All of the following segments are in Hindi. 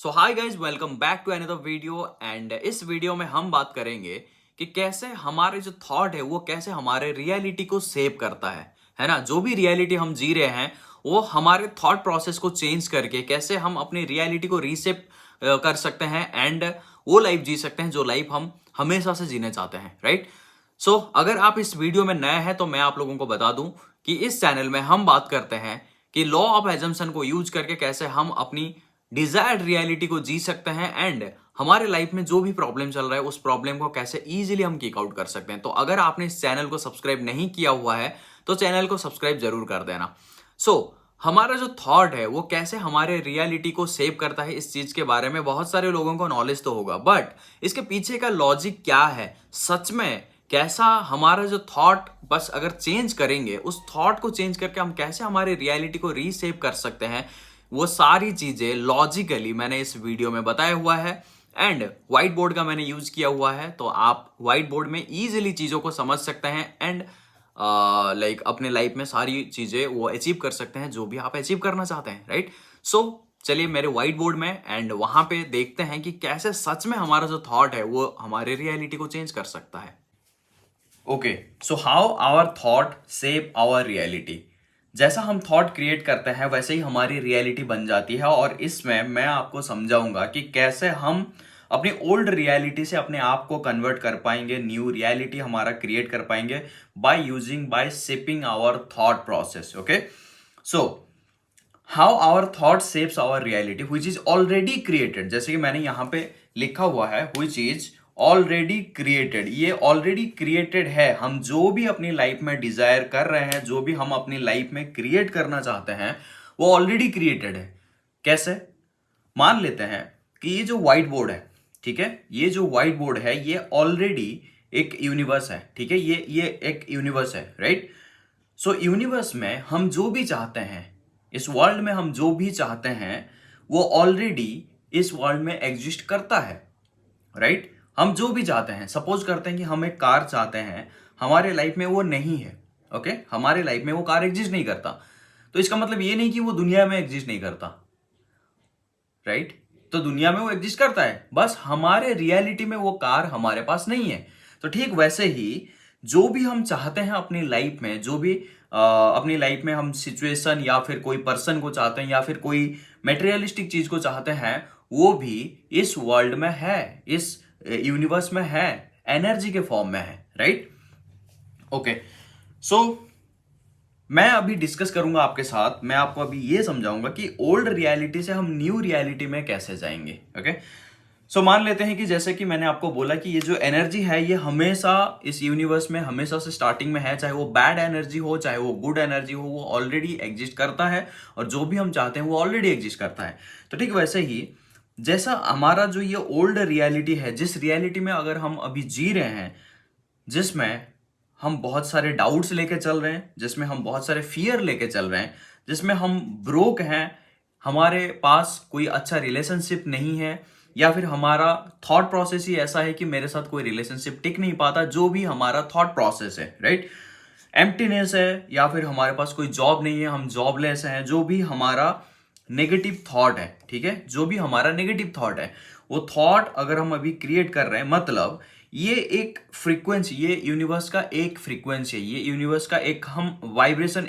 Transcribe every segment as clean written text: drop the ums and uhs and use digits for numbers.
So hi guys, welcome back to another video. And इस वीडियो में हम बात करेंगे कि कैसे हमारे जो थॉट है वो कैसे हमारे रियलिटी को सेव करता है ना। जो भी रियलिटी हम जी रहे हैं वो हमारे थॉट प्रोसेस को चेंज करके कैसे हम अपनी रियलिटी को रीसेप कर सकते हैं एंड वो लाइफ जी सकते हैं जो लाइफ हम हमेशा से जीने चाहते हैं, राइट। सो अगर आप इस वीडियो में नए हैं तो मैं आप लोगों को बता दूं कि इस चैनल में हम बात करते हैं कि लॉ ऑफ एजम्पशन को यूज करके कैसे हम अपनी डिजायर्ड रियलिटी को जी सकते हैं एंड हमारे लाइफ में जो भी प्रॉब्लम चल रहा है उस प्रॉब्लम को कैसे इजीली हम किक आउट कर सकते हैं। तो अगर आपने इस चैनल को सब्सक्राइब नहीं किया हुआ है तो चैनल को सब्सक्राइब जरूर कर देना। सो हमारा जो थॉट है वो कैसे हमारे रियलिटी को सेव करता है, इस चीज के बारे में बहुत सारे लोगों को नॉलेज तो होगा, बट इसके पीछे का लॉजिक क्या है, सच में कैसा हमारा जो थॉट बस अगर चेंज करेंगे, उस थॉट को चेंज करके हम कैसे हमारे रियलिटी को रीसेव कर सकते हैं, वो सारी चीजें लॉजिकली मैंने इस वीडियो में बताया हुआ है। एंड व्हाइट बोर्ड का मैंने यूज किया हुआ है तो आप व्हाइट बोर्ड में इजीली चीजों को समझ सकते हैं एंड लाइक अपने लाइफ में सारी चीजें वो अचीव कर सकते हैं जो भी आप अचीव करना चाहते हैं, राइट। सो चलिए मेरे व्हाइट बोर्ड में एंड वहां पे देखते हैं कि कैसे सच में हमारा जो थॉट है वो हमारे रियलिटी को चेंज कर सकता है। Okay, so how our thought shape our reality. जैसा हम थॉट क्रिएट करते हैं वैसे ही हमारी रियलिटी बन जाती है, और इसमें मैं आपको समझाऊंगा कि कैसे हम अपनी ओल्ड रियलिटी से अपने आप को कन्वर्ट कर पाएंगे, न्यू रियलिटी हमारा क्रिएट कर पाएंगे by shaping our thought process. Okay, so how our thought shapes our reality which is already created. जैसे कि मैंने यहां पे लिखा हुआ है व्हिच इज ऑलरेडी क्रिएटेड, ये ऑलरेडी क्रिएटेड है। हम जो भी अपनी लाइफ में डिजायर कर रहे हैं, जो भी हम अपनी लाइफ में क्रिएट करना चाहते हैं वो ऑलरेडी क्रिएटेड है। कैसे? मान लेते हैं कि ये जो व्हाइट बोर्ड है, ठीक है, ये जो व्हाइट बोर्ड है ये ऑलरेडी एक यूनिवर्स है, ठीक है, ये एक यूनिवर्स है, राइट। सो यूनिवर्स में हम जो भी चाहते हैं, इस वर्ल्ड में हम जो भी चाहते हैं वो ऑलरेडी इस वर्ल्ड में एग्जिस्ट करता है, राइट। हम जो भी चाहते हैं, सपोज करते हैं कि हम एक कार चाहते हैं, हमारे लाइफ में वो नहीं है, ओके, हमारे लाइफ में वो कार एग्जिस्ट नहीं करता, तो इसका मतलब ये नहीं कि वो दुनिया में एग्जिस्ट नहीं करता, राइट। तो दुनिया में वो एग्जिस्ट करता है, बस हमारे रियलिटी में वो कार हमारे पास नहीं है। तो ठीक वैसे ही जो भी हम चाहते हैं अपनी लाइफ में, जो भी अपनी लाइफ में हम सिचुएशन या फिर कोई पर्सन को चाहते हैं या फिर कोई मेटेरियलिस्टिक चीज को चाहते हैं, वो भी इस वर्ल्ड में है, इस यूनिवर्स में है, एनर्जी के फॉर्म में है, राइट। ओके, सो मैं अभी डिस्कस करूंगा आपके साथ, मैं आपको अभी ये समझाऊंगा कि ओल्ड रियलिटी से हम न्यू रियलिटी में कैसे जाएंगे। ओके, सो मान लेते हैं कि जैसे कि मैंने आपको बोला कि ये जो एनर्जी है ये हमेशा इस यूनिवर्स में हमेशा से स्टार्टिंग में है, चाहे वो बैड एनर्जी हो चाहे वो गुड एनर्जी हो, वो ऑलरेडी एग्जिस्ट करता है और जो भी हम चाहते हैं वो ऑलरेडी एग्जिस्ट करता है। तो ठीक वैसे ही जैसा हमारा जो ये ओल्ड रियलिटी है, जिस रियलिटी में अगर हम अभी जी रहे हैं, जिसमें हम बहुत सारे डाउट्स लेके चल रहे हैं, जिसमें हम बहुत सारे फियर लेके चल रहे हैं, जिसमें हम ब्रोक हैं, हमारे पास कोई अच्छा रिलेशनशिप नहीं है, या फिर हमारा थॉट प्रोसेस ही ऐसा है कि मेरे साथ कोई रिलेशनशिप टिक नहीं पाता, जो भी हमारा थॉट प्रोसेस है, राइट। एम्प्टीनेस है, या फिर हमारे पास कोई जॉब नहीं है, हम जॉबलेस हैं, जो भी हमारा नेगेटिव थॉट है, ठीक है, जो भी हमारा नेगेटिव थॉट है, वो थॉट अगर हम अभी क्रिएट कर रहे हैं, मतलब ये एक फ्रीक्वेंसी, ये यूनिवर्स का एक फ्रीक्वेंसी है, ये यूनिवर्स का एक हम वाइब्रेशन,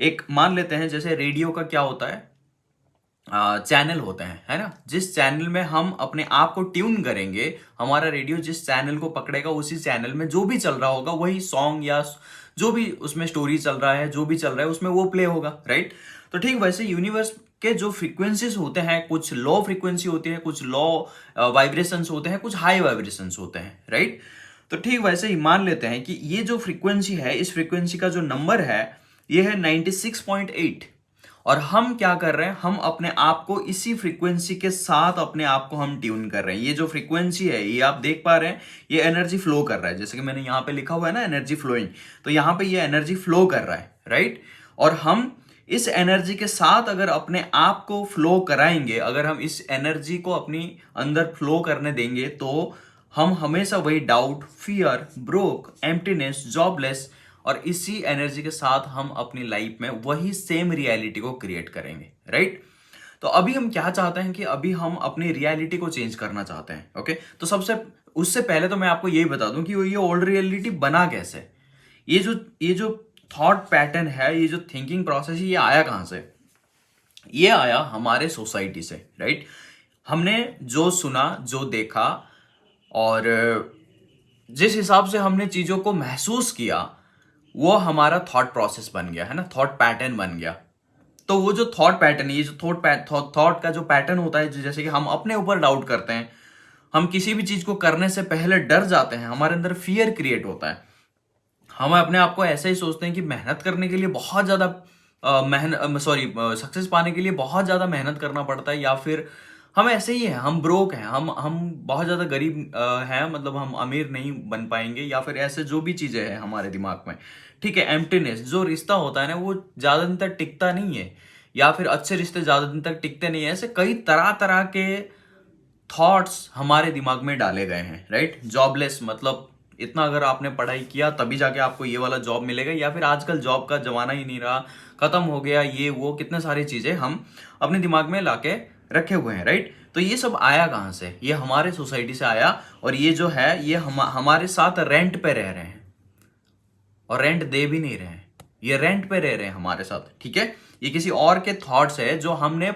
एक मान लेते हैं जैसे रेडियो का क्या होता है, चैनल होते हैं, है ना। जिस चैनल में हम अपने आप को ट्यून करेंगे, हमारा रेडियो जिस चैनल को पकड़ेगा उसी चैनल में जो भी चल रहा होगा, वही सॉन्ग या जो भी उसमें स्टोरी चल रहा है, जो भी चल रहा है उसमें वो प्ले होगा, राइट। तो ठीक वैसे यूनिवर्स के जो फ्रीक्वेंसीज होते हैं, कुछ लो फ्रीक्वेंसी होती है, कुछ लो वाइब्रेशंस होते हैं, कुछ हाई वाइब्रेशंस होते हैं, राइट। तो ठीक वैसे ही मान लेते हैं कि ये जो फ्रीक्वेंसी है, इस फ्रीक्वेंसी का जो नंबर है ये है 96.8, और हम क्या कर रहे हैं, हम अपने आप को इसी फ्रीक्वेंसी के साथ अपने आप को हम ट्यून कर रहे हैं। ये जो फ्रीक्वेंसी है ये आप देख पा रहे हैं, ये एनर्जी फ्लो कर रहा है, जैसे कि मैंने यहाँ पे लिखा हुआ है ना एनर्जी फ्लोइंग, तो यहाँ पे ये एनर्जी फ्लो कर रहा है, राइट। और हम इस एनर्जी के साथ अगर अपने आप को फ्लो कराएंगे, अगर हम इस एनर्जी को अपनी अंदर फ्लो करने देंगे, तो हम हमेशा वही doubt, fear, broke, emptiness, jobless, और इसी एनर्जी के साथ हम अपनी लाइफ में वही सेम रियलिटी को क्रिएट करेंगे, राइट। तो अभी हम क्या चाहते हैं कि अभी हम अपनी रियलिटी को चेंज करना चाहते हैं। ओके, तो सबसे उससे पहले तो मैं आपको यही बता दूं कि ये ओल्ड रियलिटी बना कैसे। ये जो थॉट पैटर्न है, ये जो थिंकिंग प्रोसेस है, ये आया कहां से? ये आया हमारे सोसाइटी से, राइट। हमने जो सुना, जो देखा, और जिस हिसाब से हमने चीजों को महसूस किया, वो हमारा थॉट प्रोसेस बन गया है ना, थॉट पैटर्न बन गया। तो वो जो थॉट पैटर्न, ये जो थॉट का जो पैटर्न होता है, जैसे कि हम अपने ऊपर डाउट करते हैं, हम किसी भी चीज को करने से पहले डर जाते हैं, हमारे अंदर फियर क्रिएट होता है, हम अपने आप को ऐसे ही सोचते हैं कि मेहनत करने के लिए बहुत ज्यादा सक्सेस पाने के लिए बहुत ज्यादा मेहनत करना पड़ता है, या फिर हम ऐसे ही हैं, हम ब्रोक हैं, हम बहुत ज्यादा गरीब हैं, मतलब हम अमीर नहीं बन पाएंगे, या फिर ऐसे जो भी चीजें हैं हमारे दिमाग में। ठीक है, एम्प्टीनेस, जो रिश्ता होता है ना, वो ज्यादा दिन तक टिकता नहीं है, या फिर अच्छे रिश्ते ज्यादा दिन तक टिकते नहीं है। ऐसे कई तरह तरह के थॉट्स हमारे दिमाग में डाले गए हैं, राइट। जॉबलेस, मतलब इतना अगर आपने पढ़ाई किया तभी जाके आपको ये वाला जॉब मिलेगा, या फिर आजकल जॉब का जमाना ही नहीं रहा, खत्म हो गया, ये वो कितने सारी चीजें हम अपने दिमाग में लाके रखे हुए हैं, राइट। तो ये सब आया कहाँ से? ये हमारे सोसाइटी से आया, और ये जो है ये हमारे साथ रेंट पे रह रहे हैं, और रेंट दे भी नहीं रहे हैं, ये रेंट पे रह रहे हैं हमारे साथ। ठीक है, ये किसी और के थॉट्स है जो हमने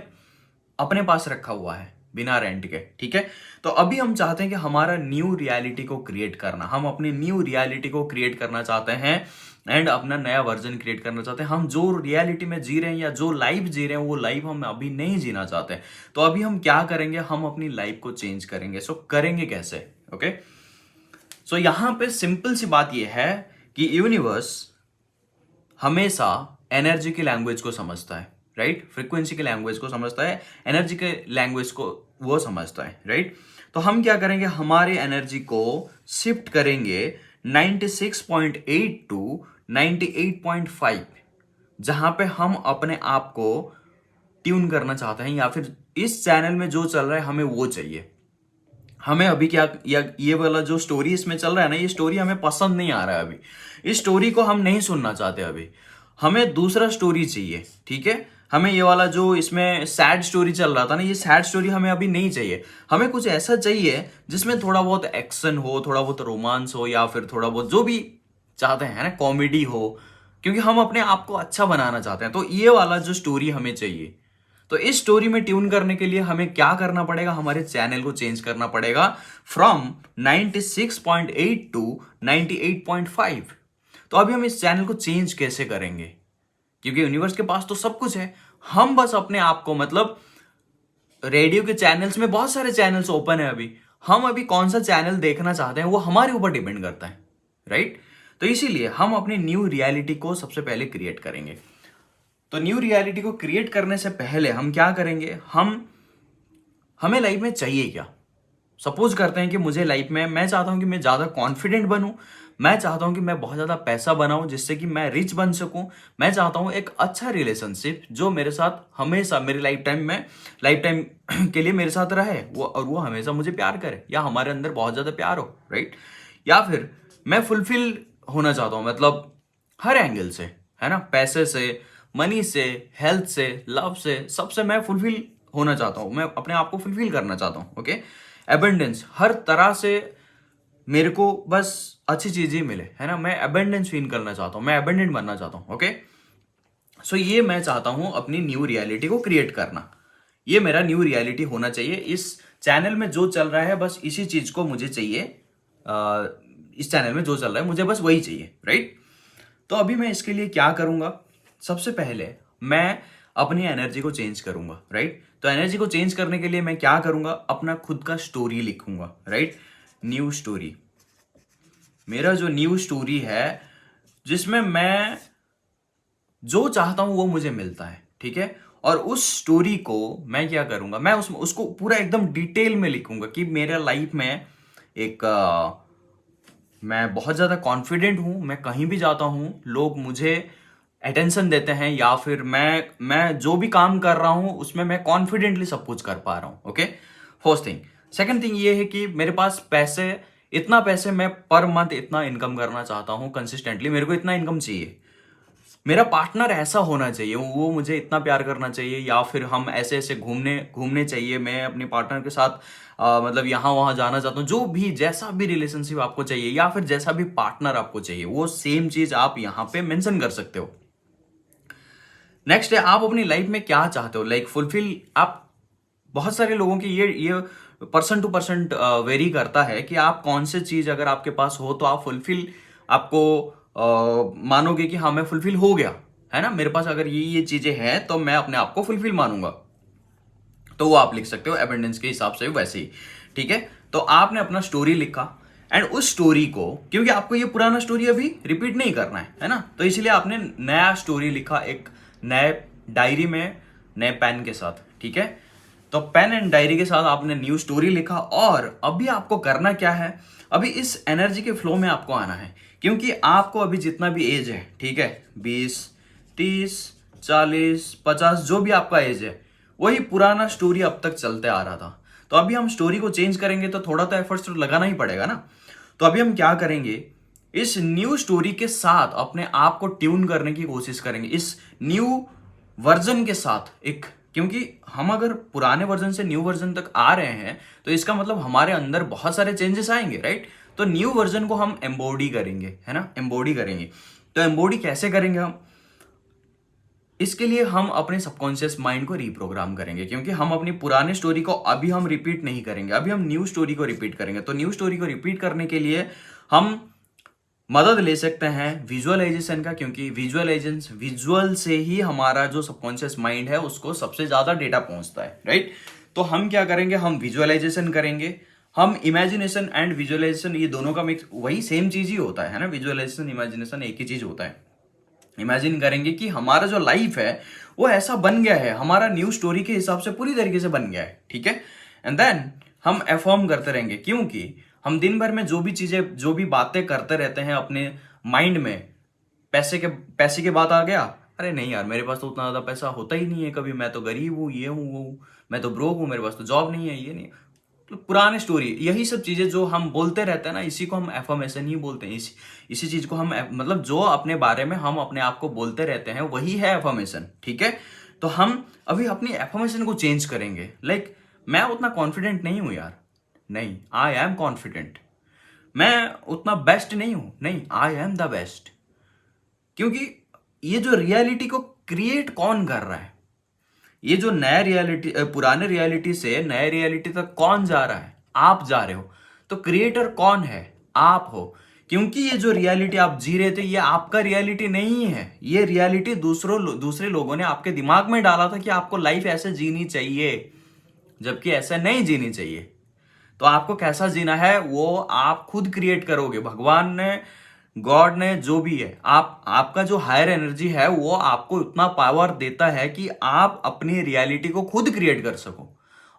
अपने पास रखा हुआ है बिना रेंट के। ठीक है, तो अभी हम चाहते हैं कि हमारा न्यू रियलिटी को क्रिएट करना, हम अपनी न्यू रियलिटी को क्रिएट करना चाहते हैं, एंड अपना नया वर्जन क्रिएट करना चाहते हैं। हम जो रियलिटी में जी रहे हैं या जो लाइफ जी रहे हैं, वो लाइफ हम अभी नहीं जीना चाहते। तो अभी हम क्या करेंगे? हम अपनी लाइफ को चेंज करेंगे। सो करेंगे कैसे? ओके, सो यहां पे सिंपल सी बात यह है कि यूनिवर्स हमेशा एनर्जी की लैंग्वेज को समझता है, राइट। फ्रीक्वेंसी की लैंग्वेज को समझता है, एनर्जी के लैंग्वेज को वो समझता है, राइट। तो हम क्या करेंगे? हमारी एनर्जी को शिफ्ट करेंगे 96.8 टू 98.5, जहां पे हम अपने आप को ट्यून करना चाहते हैं, या फिर इस चैनल में जो चल रहा है हमें वो चाहिए। हमें अभी क्या, या ये वाला जो स्टोरी इसमें चल रहा है ना, ये स्टोरी हमें पसंद नहीं आ रहा है अभी, इस स्टोरी को हम नहीं सुनना चाहते अभी, हमें दूसरा स्टोरी चाहिए। ठीक है, हमें ये वाला जो इसमें सैड स्टोरी चल रहा था ना, ये सैड स्टोरी हमें अभी नहीं चाहिए। हमें कुछ ऐसा चाहिए जिसमें थोड़ा बहुत एक्शन हो, थोड़ा बहुत रोमांस हो, या फिर थोड़ा बहुत जो भी चाहते हैं ना, कॉमेडी हो, क्योंकि हम अपने आप को अच्छा बनाना चाहते हैं। तो ये वाला जो स्टोरी हमें चाहिए। तो इस स्टोरी में ट्यून करने के लिए हमें क्या करना पड़ेगा? हमारे चैनल को चेंज करना पड़ेगा फ्रॉम 96.8 टू 98.5। तो अभी हम इस चैनल को चेंज कैसे करेंगे? क्योंकि यूनिवर्स के पास तो सब कुछ है, हम बस अपने आप को, मतलब रेडियो के चैनल्स में बहुत सारे चैनल्स ओपन है अभी, हम अभी कौन सा चैनल देखना चाहते हैं वो हमारे ऊपर डिपेंड करता है, राइट। तो इसीलिए हम अपनी न्यू रियलिटी को सबसे पहले क्रिएट करेंगे। तो न्यू रियलिटी को क्रिएट करने से पहले हम क्या करेंगे? हमें लाइफ में चाहिए क्या? सपोज करते हैं कि मुझे लाइफ में, मैं चाहता हूं कि मैं ज्यादा कॉन्फिडेंट बनूं, मैं चाहता हूं कि मैं बहुत ज्यादा पैसा बनाऊं जिससे कि मैं रिच बन सकूं, मैं चाहता हूं एक अच्छा रिलेशनशिप जो मेरे साथ हमेशा मेरी लाइफ टाइम के लिए मेरे साथ रहे, वो और वो हमेशा मुझे प्यार करे, या हमारे अंदर बहुत ज्यादा प्यार हो, राइट। या फिर मैं फुलफिल होना चाहता हूं, मतलब हर एंगल से, है ना, पैसे से, मनी से, हेल्थ से, लव से, सबसे मैं फुलफिल होना चाहता हूं, मैं अपने आप को फुलफिल करना चाहता हूं। ओके, एबंडेंस, हर तरह से मेरे को बस अच्छी चीज ही मिले, है ना, मैं एबंडेंस फील करना चाहता हूं, मैं एबंडेंट बनना चाहता हूं। ओके, सो ये मैं चाहता हूं अपनी न्यू रियलिटी को क्रिएट करना, ये मेरा न्यू रियलिटी होना चाहिए। इस चैनल में जो चल रहा है बस इसी चीज को मुझे चाहिए, इस चैनल में जो चल रहा है मुझे बस वही चाहिए, राइट। तो अभी मैं इसके लिए क्या करूंगा? सबसे पहले मैं अपनी एनर्जी को चेंज करूंगा, राइट। तो एनर्जी को चेंज करने के लिए मैं क्या करूंगा? अपना खुद का स्टोरी लिखूंगा, राइट। न्यू स्टोरी, मेरा जो न्यू स्टोरी है जिसमें मैं जो चाहता हूं वो मुझे मिलता है, ठीक है। और उस स्टोरी को मैं क्या करूंगा? मैं उसको पूरा एकदम डिटेल में लिखूंगा कि मेरे लाइफ में एक मैं बहुत ज़्यादा कॉन्फिडेंट हूँ, मैं कहीं भी जाता हूँ लोग मुझे अटेंशन देते हैं, या फिर मैं जो भी काम कर रहा हूँ उसमें मैं कॉन्फिडेंटली सब कुछ कर पा रहा हूँ। Okay, first thing. Second thing ये है कि मेरे पास पैसे, इतना पैसे मैं पर मंथ इतना इनकम करना चाहता हूँ कंसिस्टेंटली, मेरे को इतना इनकम चाहिए। मेरा पार्टनर ऐसा होना चाहिए, वो मुझे इतना प्यार करना चाहिए, या फिर हम ऐसे ऐसे घूमने घूमने चाहिए, मैं अपने पार्टनर के साथ मतलब यहाँ वहाँ जाना चाहता हूँ, जो भी जैसा भी रिलेशनशिप आपको चाहिए या फिर जैसा भी पार्टनर आपको चाहिए, वो सेम चीज आप यहाँ पे मेंशन कर सकते हो। नेक्स्ट है, आप अपनी लाइफ में क्या चाहते हो, लाइक फुलफिल आप। बहुत सारे लोगों की ये पर्सन टू पर्सन वेरी करता है कि आप कौन से चीज अगर आपके पास हो तो आप फुलफिल, आपको मानोगे कि हाँ मैं फुलफिल हो गया, है ना, मेरे पास अगर ये चीजें हैं तो मैं अपने आप को फुलफिल मानूंगा। तो वो आप लिख सकते हो एबंडेंस के हिसाब से वैसे ही, ठीक है। तो आपने अपना स्टोरी लिखा, एंड उस स्टोरी को, क्योंकि आपको ये पुराना स्टोरी अभी रिपीट नहीं करना है ना, तो इसलिए आपने नया स्टोरी लिखा एक नए डायरी में, नए पेन के साथ, ठीक है। तो पेन एंड डायरी के साथ आपने न्यू स्टोरी लिखा, और अभी आपको करना क्या है, अभी इस एनर्जी के फ्लो में आपको आना है, क्योंकि आपको अभी जितना भी एज है, ठीक है, 20, 30, 40, 50, जो भी आपका एज है, वही पुराना स्टोरी अब तक चलते आ रहा था। तो अभी हम स्टोरी को चेंज करेंगे तो थोड़ा तो एफर्ट्स तो लगाना ही पड़ेगा ना। तो अभी हम क्या करेंगे, इस न्यू स्टोरी के साथ अपने आप को ट्यून करने की कोशिश करेंगे, इस न्यू वर्जन के साथ एक, क्योंकि हम अगर पुराने वर्जन से न्यू वर्जन तक आ रहे हैं तो इसका मतलब हमारे अंदर बहुत सारे चेंजेस आएंगे, राइट। तो न्यू वर्जन को हम एम्बॉडी करेंगे, है ना, एम्बॉडी करेंगे। तो एम्बॉडी कैसे करेंगे हम, इसके लिए हम अपने सबकॉन्शियस माइंड को रीप्रोग्राम करेंगे, क्योंकि हम अपनी पुरानी स्टोरी को अभी हम रिपीट नहीं करेंगे, अभी हम न्यू स्टोरी को रिपीट करेंगे। तो न्यू स्टोरी को रिपीट करने के लिए हम मदद ले सकते हैं विजुअलाइजेशन का, क्योंकि विजुअल से ही हमारा जो सबकॉन्शियस माइंड है उसको सबसे ज्यादा डेटा पहुंचता है, राइट। तो हम क्या करेंगे, हम विजुअलाइजेशन करेंगे, हम इमेजिनेशन एंड विजुअलाइजेशन, ये दोनों का मिक्स, वही सेम चीज ही होता है ना, विजुअलाइजेशन इमेजिनेशन एक ही चीज होता है। इमेजिन करेंगे कि हमारा जो लाइफ है वो ऐसा बन गया है, हमारा न्यू स्टोरी के हिसाब से पूरी तरीके से बन गया है, ठीक है। एंड देन हम अफर्म करते रहेंगे, क्योंकि हम दिन भर में जो भी चीजें, जो भी बातें करते रहते हैं अपने माइंड में, पैसे के बात आ गया, अरे नहीं यार मेरे पास तो उतना ज्यादा पैसा होता ही नहीं है कभी, मैं तो गरीब हूँ, ये हूँ वो हूँ, मैं तो ब्रोक हूँ, मेरे पास तो जॉब नहीं है, ये नहीं। तो पुराने स्टोरी, यही सब चीजें जो हम बोलते रहते हैं ना, इसी को हम एफर्मेशन ही बोलते हैं। इसी चीज को हम मतलब जो अपने बारे में हम अपने आप को बोलते रहते हैं वही है एफर्मेशन, ठीक है। तो हम अभी अपनी एफर्मेशन को चेंज करेंगे, लाइक मैं उतना कॉन्फिडेंट नहीं हूं यार, नहीं, आई एम कॉन्फिडेंट। मैं उतना बेस्ट नहीं हूं, नहीं, आई एम द बेस्ट। क्योंकि ये जो रियलिटी को क्रिएट कौन कर रहा है, ये जो नया रियलिटी, पुराने रियलिटी से नए रियलिटी तक कौन जा रहा है, आप जा रहे हो। तो क्रिएटर कौन है, आप हो। क्योंकि ये जो रियलिटी आप जी रहे थे ये आपका रियलिटी नहीं है, ये रियलिटी दूसरे लोगों ने आपके दिमाग में डाला था कि आपको लाइफ ऐसे जीनी चाहिए, जबकि ऐसा नहीं जीनी चाहिए। तो आपको कैसा जीना है वो आप खुद क्रिएट करोगे। भगवान ने, गॉड ने, जो भी है, आपका जो हायर एनर्जी है वो आपको उतना पावर देता है कि आप अपनी रियलिटी को खुद क्रिएट कर सको।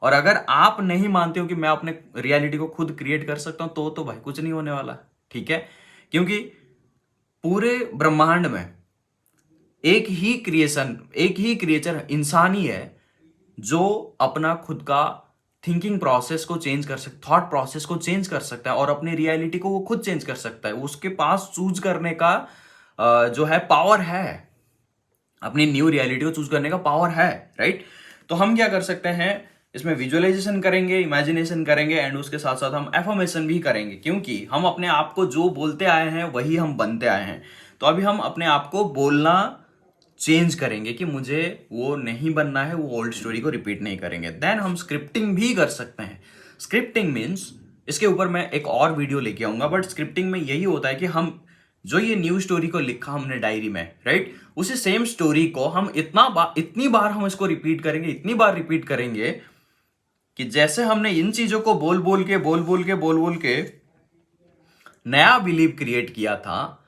और अगर आप नहीं मानते हो कि मैं अपने रियलिटी को खुद क्रिएट कर सकता हूं तो भाई कुछ नहीं होने वाला, ठीक है। क्योंकि पूरे ब्रह्मांड में एक ही क्रिएशन, एक ही क्रिएचर इंसान ही है जो अपना खुद का थिंकिंग प्रोसेस को चेंज कर सकता, थॉट प्रोसेस को चेंज कर सकता है और अपनी रियलिटी को वो खुद चेंज कर सकता है। उसके पास चूज करने का जो है पावर है, अपनी न्यू रियलिटी को चूज करने का पावर है, राइट। तो हम क्या कर सकते हैं, इसमें विजुअलाइजेशन करेंगे, इमेजिनेशन करेंगे, एंड उसके साथ साथ हम एफर्मेशन भी करेंगे, क्योंकि हम अपने आप को जो बोलते आए हैं वही हम बनते आए हैं। तो अभी हम अपने आप को बोलना चेंज करेंगे कि मुझे वो नहीं बनना है, वो ओल्ड स्टोरी को रिपीट नहीं करेंगे। देन हम स्क्रिप्टिंग भी कर सकते हैं। स्क्रिप्टिंग मीन्स, इसके ऊपर मैं एक और वीडियो लेके आऊंगा, बट स्क्रिप्टिंग में यही होता है कि हम जो ये न्यू स्टोरी को लिखा हमने डायरी में, राइट, उसी सेम स्टोरी को हम इतनी बार हम इसको रिपीट करेंगे, इतनी बार रिपीट करेंगे कि जैसे हमने इन चीजों को बोल बोल के नया बिलीव क्रिएट किया था,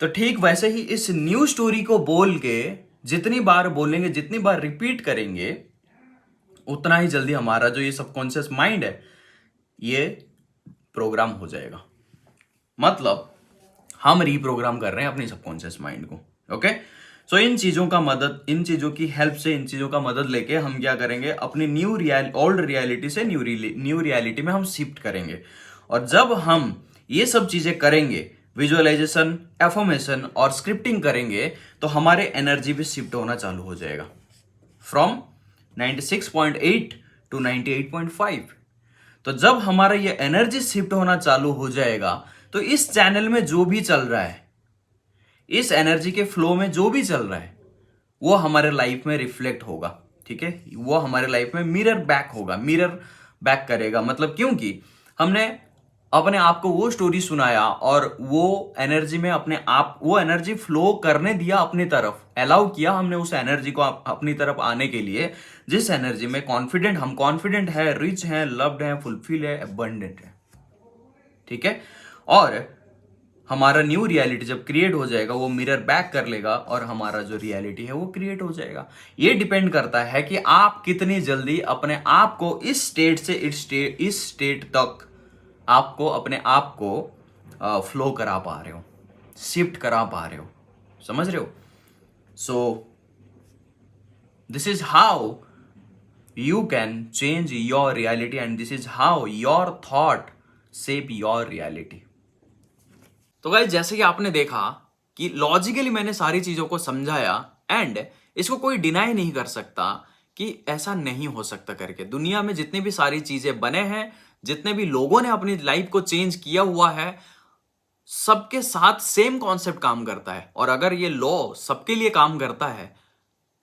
तो ठीक वैसे ही इस न्यू स्टोरी को बोल के जितनी बार बोलेंगे, जितनी बार रिपीट करेंगे, उतना ही जल्दी हमारा जो ये सबकॉन्शियस माइंड है ये प्रोग्राम हो जाएगा। मतलब हम रीप्रोग्राम कर रहे हैं अपनी सबकॉन्शियस माइंड को, ओके। सो इन चीजों की हेल्प से, इन चीजों का मदद लेके हम क्या करेंगे, अपनी ओल्ड रियलिटी से न्यू रियलिटी में हम शिफ्ट करेंगे। और जब हम ये सब चीजें करेंगे विजुअलाइजेशन, एफर्मेशन और स्क्रिप्टिंग करेंगे तो हमारे एनर्जी भी शिफ्ट होना चालू हो जाएगा फ्रॉम 96.8 टू 98.5। तो जब हमारा ये एनर्जी शिफ्ट होना चालू हो जाएगा तो इस चैनल में जो भी चल रहा है, इस एनर्जी के फ्लो में जो भी चल रहा है, वो हमारे लाइफ में रिफ्लेक्ट होगा। ठीक है, वो हमारे लाइफ में मिरर बैक होगा, मिरर बैक करेगा। मतलब क्योंकि हमने अपने आप को वो स्टोरी सुनाया और वो एनर्जी में अपने आप वो एनर्जी फ्लो करने दिया, अपनी तरफ अलाउ किया हमने उस एनर्जी को अपनी तरफ आने के लिए, जिस एनर्जी में हम कॉन्फिडेंट है, रिच है, लव्ड है, फुलफिल है, अबंडेंट है। ठीक है, और हमारा न्यू रियलिटी जब क्रिएट हो जाएगा वो मिरर बैक कर लेगा और हमारा जो रियलिटी है वो क्रिएट हो जाएगा। ये डिपेंड करता है कि आप कितनी जल्दी अपने आप को इस स्टेट से इस स्टेट तक आपको अपने आप को फ्लो करा पा रहे हो, शिफ्ट करा पा रहे हो। समझ रहे हो? So this is how you can change your reality and this is how your thought shape your reality। तो गाइस, जैसे कि आपने देखा कि लॉजिकली मैंने सारी चीजों को समझाया एंड इसको कोई डिनाई नहीं कर सकता कि ऐसा नहीं हो सकता करके। दुनिया में जितनी भी सारी चीजें बने हैं, जितने भी लोगों ने अपनी लाइफ को चेंज किया हुआ है, सबके साथ सेम कॉन्सेप्ट काम करता है। और अगर ये लॉ सबके लिए काम करता है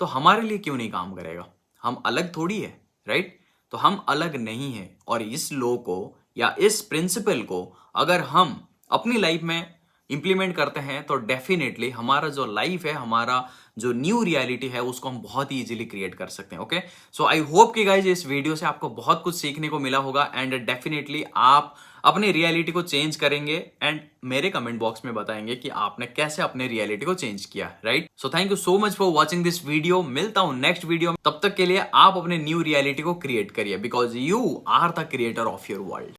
तो हमारे लिए क्यों नहीं काम करेगा? हम अलग थोड़ी है, राइट? तो हम अलग नहीं है और इस लॉ को या इस प्रिंसिपल को अगर हम अपनी लाइफ में इंप्लीमेंट करते हैं तो डेफिनेटली हमारा जो लाइफ है, हमारा जो न्यू रियलिटी है, उसको हम बहुत ही इजीली क्रिएट कर सकते हैं। ओके, सो आई होप कि गाइज इस वीडियो से आपको बहुत कुछ सीखने को मिला होगा एंड डेफिनेटली आप अपनी रियलिटी को चेंज करेंगे एंड मेरे कमेंट बॉक्स में बताएंगे कि आपने कैसे अपने रियलिटी को चेंज किया, right? So thank you so much for watching this video. मिलता हूं नेक्स्ट वीडियो में, तब तक के लिए आप अपने न्यू रियलिटी को क्रिएट करिए because you are the creator of your world.